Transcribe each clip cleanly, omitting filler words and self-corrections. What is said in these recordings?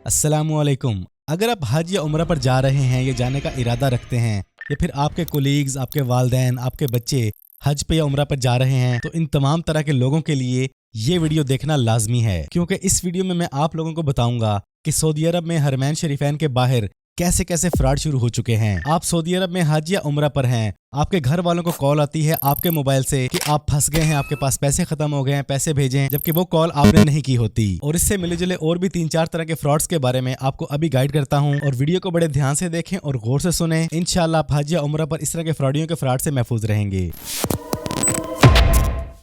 अस्सलामुअलैकुम। अगर आप हज या उम्रा पर जा रहे हैं या जाने का इरादा रखते हैं या फिर आपके कोलीग्स, आपके वालिदैन, आपके बच्चे हज पे या उम्रा पर जा रहे हैं तो इन तमाम तरह के लोगों के लिए ये वीडियो देखना लाजमी है, क्योंकि इस वीडियो में मैं आप लोगों को बताऊंगा कि सऊदी अरब में हरमैन शरीफैन के बाहर कैसे कैसे फ्रॉड शुरू हो चुके हैं। आप सऊदी अरब में हज या उम्रा पर हैं, आपके घर वालों को कॉल आती है आपके मोबाइल से कि आप फंस गए हैं, आपके पास पैसे खत्म हो गए हैं, पैसे भेजें, जबकि वो कॉल आपने नहीं की होती। और इससे मिले जुले और भी 3-4 तरह के फ्रॉड्स के बारे में आपको अभी गाइड करता हूं, और वीडियो को बड़े ध्यान से देखें और गौर से सुने। इंशाल्लाह आप हज या उम्रा पर इस तरह के फ्रॉडियों के फ्रॉड से महफूज रहेंगे।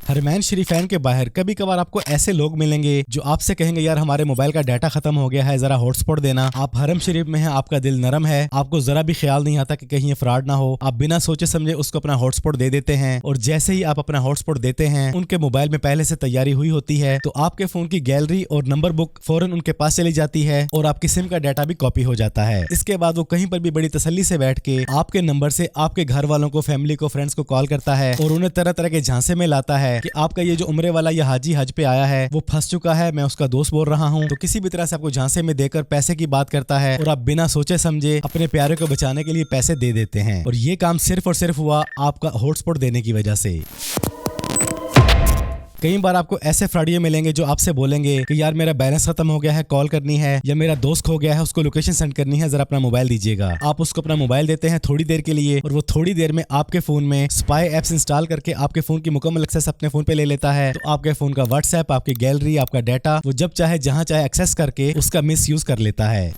हरमैन शरीफैन के बाहर कभी कभार आपको ऐसे लोग मिलेंगे जो आपसे कहेंगे यार हमारे मोबाइल का डाटा खत्म हो गया है, जरा हॉटस्पॉट देना। आप हरम शरीफ में हैं, आपका दिल नरम है, आपको जरा भी ख्याल नहीं आता कि कहीं ये फ्रॉड ना हो, आप बिना सोचे समझे उसको अपना हॉटस्पॉट दे देते हैं। और जैसे ही आप अपना हॉटस्पॉट देते हैं, उनके मोबाइल में पहले से तैयारी हुई होती है, तो आपके फोन की गैलरी और नंबर बुक फौरन उनके पास चली जाती है और आपकी सिम का डाटा भी कॉपी हो जाता है। इसके बाद वो कहीं पर भी बड़ी तसल्ली से बैठ के आपके नंबर से आपके घर वालों को, फैमिली को, फ्रेंड्स को कॉल करता है और उन्हें तरह तरह के झांसे में लाता है कि आपका ये जो उम्रे वाला या हाजी हज पे आया है वो फंस चुका है, मैं उसका दोस्त बोल रहा हूँ। तो किसी भी तरह से आपको झांसे में देकर पैसे की बात करता है और आप बिना सोचे समझे अपने प्यारे को बचाने के लिए पैसे दे देते हैं। और ये काम सिर्फ और सिर्फ हुआ आपका हॉटस्पॉट देने की वजह से। कई बार आपको ऐसे फ्रॉडिये मिलेंगे जो आपसे बोलेंगे कि यार मेरा बैलेंस खत्म हो गया है, कॉल करनी है, या मेरा दोस्त खो गया है, उसको लोकेशन सेंड करनी है, जरा अपना मोबाइल दीजिएगा। आप उसको अपना मोबाइल देते हैं थोड़ी देर के लिए और वो थोड़ी देर में आपके फोन में स्पाई एप्स इंस्टॉल करके आपके फोन की मुकम्मल एक्सेस अपने फोन पे ले लेता है। तो आपके फोन का व्हाट्सएप, आपकी गैलरी, आपका डाटा वो जब चाहे जहां चाहे एक्सेस करके उसका मिस यूज कर लेता है।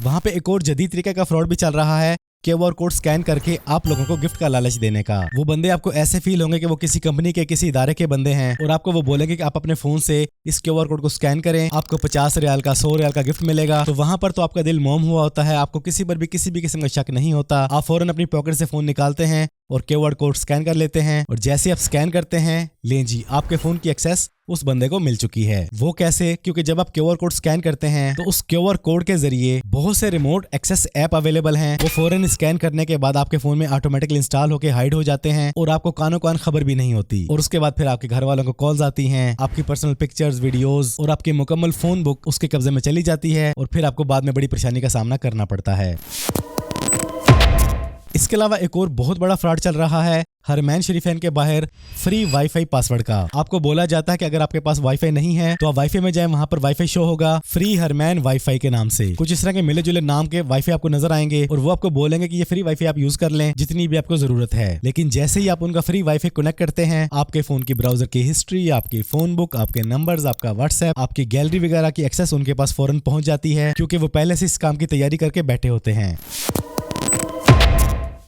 वहां पे एक और जदीद तरीके का फ्रॉड भी चल रहा है, QR कोड स्कैन करके आप लोगों को गिफ्ट का लालच देने का। वो बंदे आपको ऐसे फील होंगे कि वो किसी कंपनी के, किसी इदारे के बंदे हैं और आपको वो बोलेंगे कि आप अपने फोन से इस QR कोड को स्कैन करें, आपको 50 रियाल का, 100 रियाल का गिफ्ट मिलेगा। तो वहां पर तो आपका दिल मोम हुआ होता है, आपको किसी पर भी किसी भी किस्म का शक नहीं होता। आप फौरन अपनी पॉकेट से फोन निकालते हैं और QR कोड स्कैन कर लेते हैं, और जैसे आप स्कैन करते हैं, लें जी आपके फोन की एक्सेस उस बंदे को मिल चुकी है। वो कैसे? क्योंकि जब आप QR कोड स्कैन करते हैं तो उस QR कोड के जरिए बहुत से रिमोट एक्सेस ऐप अवेलेबल हैं, वो फौरन स्कैन करने के बाद आपके फोन में ऑटोमेटिकली इंस्टॉल होकर हाइड हो जाते हैं और आपको कानो कान खबर भी नहीं होती। और उसके बाद फिर आपके घर वालों को कॉल्स आती हैं, आपकी पर्सनल पिक्चर्स, वीडियोस और आपकी मुकम्मल फोन बुक उसके कब्जे में चली जाती है और फिर आपको बाद में बड़ी परेशानी का सामना करना पड़ता है। इसके अलावा एक और बहुत बड़ा फ्रॉड चल रहा है हरमैन शरीफैन के बाहर फ्री वाईफाई पासवर्ड का। आपको बोला जाता है कि अगर आपके पास वाईफाई नहीं है तो आप वाईफाई में जाएं, वहां पर वाईफाई शो होगा फ्री हरमैन वाईफाई के नाम से। कुछ इस तरह के मिले जुले नाम के वाईफाई आपको नजर आएंगे और वो आपको बोलेंगे कि ये फ्री वाईफाई आप यूज कर लें जितनी भी आपको जरूरत है। लेकिन जैसे ही आप उनका फ्री वाईफाई कनेक्ट करते हैं, आपके फोन की ब्राउजर की हिस्ट्री, आपकी फोन बुक, आपके नंबर्स, आपका व्हाट्सएप, आपकी गैलरी वगैरह की एक्सेस उनके पास फौरन पहुंच जाती है, क्योंकि वो पहले से इस काम की तैयारी करके बैठे होते हैं।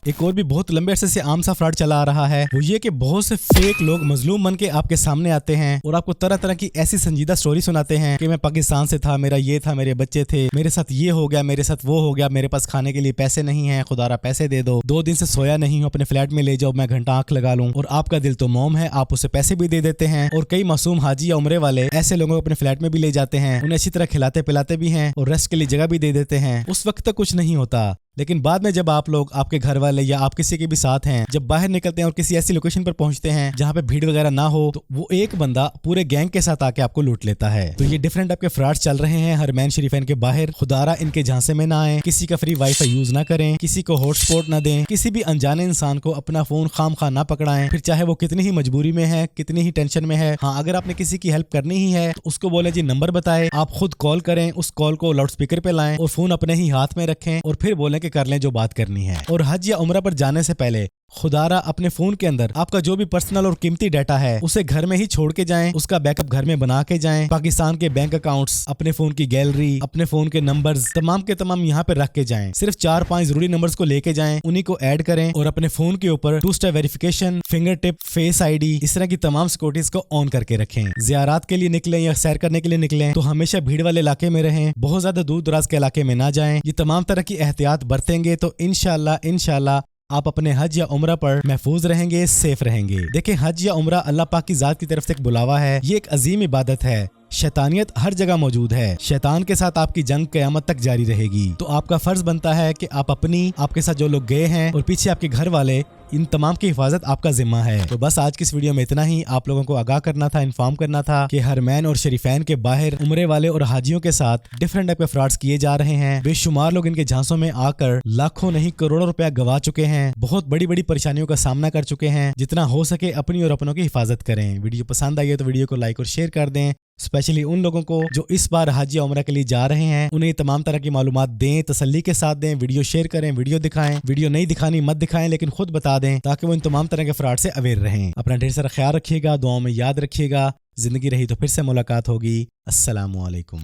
एक और भी बहुत लंबे अरसे से आम सा फ्रॉड चला आ रहा है, वो ये कि बहुत से फेक लोग मजलूम बन के आपके सामने आते हैं और आपको तरह तरह की ऐसी संजीदा स्टोरी सुनाते हैं कि मैं पाकिस्तान से था, मेरा ये था, मेरे बच्चे थे, मेरे साथ ये हो गया, मेरे साथ वो हो गया, मेरे पास खाने के लिए पैसे नहीं है, खुदारा पैसे दे दो, 2 दिन से सोया नहीं हूँ, अपने फ्लैट में ले जाओ, मैं घंटा आंख लगा लूं। और आपका दिल तो मोम है, आप उसे पैसे भी दे देते हैं। और कई मासूम हाजी या उम्रे वाले ऐसे लोगों को अपने फ्लैट में भी ले जाते हैं, उन्हें अच्छी तरह खिलाते पिलाते भी हैं और रेस्ट के लिए जगह भी दे देते हैं। उस वक्त तक कुछ नहीं होता, लेकिन बाद में जब आप लोग, आपके घर वाले या आप किसी के भी साथ हैं, जब बाहर निकलते हैं और किसी ऐसी लोकेशन पर पहुंचते हैं जहां पे भीड़ वगैरह ना हो, तो वो एक बंदा पूरे गैंग के साथ आके आपको लूट लेता है। तो ये डिफरेंट आपके फ्रॉड चल रहे हैं हरमैन शरीफैन के बाहर। खुदारा इनके झांसे में ना आए, किसी का फ्री वाईफाई यूज ना करें, किसी को हॉटस्पॉट ना दें, किसी भी अनजाने इंसान को अपना फोन खामखा ना पकड़ाएं, फिर चाहे वो कितनी ही मजबूरी में है, कितनी ही टेंशन में है। हाँ, अगर आपने किसी की हेल्प करनी ही है तो उसको बोले जी नंबर बताए, आप खुद कॉल करें, उस कॉल को लाउड स्पीकर पे लाएं और फोन अपने ही हाथ में रखें और फिर बोलें कि कर लें जो बात करनी है। और हज या उम्रा पर जाने से पहले खुदारा अपने फोन के अंदर आपका जो भी पर्सनल और कीमती डाटा है उसे घर में ही छोड़ के जाएं, उसका बैकअप घर में बना के जाएं। पाकिस्तान के बैंक अकाउंट्स, अपने फोन की गैलरी, अपने फोन के नंबर्स तमाम के तमाम यहाँ पे रख के जाएं। सिर्फ 4-5 जरूरी नंबर्स को लेके जाएं, उन्हीं को ऐड करें और अपने फोन के ऊपर 2 step verification, finger tip, face ID, इस तरह की तमाम सिक्योरिटीज को ऑन करके रखें। जियारात के लिए निकलें या सैर करने के लिए निकलें तो हमेशा भीड़ वाले इलाके में रहें, बहुत ज्यादा दूर दराज के इलाके में ना जाएं। ये तमाम तरह की एहतियात बरतेंगे तो इंशाल्लाह आप अपने हज या उम्रा पर महफूज रहेंगे, सेफ रहेंगे। देखें, हज या उम्रा अल्लाह पाक की जात की तरफ से एक बुलावा है, ये एक अजीम इबादत है। शैतानियत हर जगह मौजूद है। शैतान के साथ आपकी जंग क़यामत तक जारी रहेगी। तो आपका फर्ज बनता है कि आप अपनी, आपके साथ जो लोग गए हैं और पीछे आपके घर वाले, इन तमाम की हिफाजत आपका जिम्मा है। तो बस आज की इस वीडियो में इतना ही। आप लोगों को आगाह करना था, इन्फॉर्म करना था कि हरमैन और शरीफैन के बाहर उम्रे वाले और हाजियों के साथ डिफरेंट टाइप के फ्रॉड्स किए जा रहे हैं। बेशुमार लोग इनके झांसों में आकर लाखों नहीं करोड़ों रुपया गवा चुके हैं। बहुत बड़ी बड़ी परेशानियों का सामना कर चुके हैं। जितना हो सके अपनी और अपनों की हिफाजत करें। वीडियो पसंद आई है तो वीडियो को लाइक और शेयर कर दें। स्पेशली उन लोगों को जो इस बार हज या उम्रा के लिए जा रहे हैं, उन्हें तमाम तरह की मालूमात दें, तसल्ली के साथ दें। वीडियो शेयर करें, वीडियो दिखाएं। वीडियो नहीं दिखानी मत दिखाएं, लेकिन खुद बता दें ताकि वो इन तमाम तरह के फ्रॉड से अवेयर रहें। अपना ढेर सारा ख्याल रखिएगा, दुआओं में याद रखिएगा। जिंदगी रही तो फिर से मुलाकात होगी। अस्सलामु अलैकुम।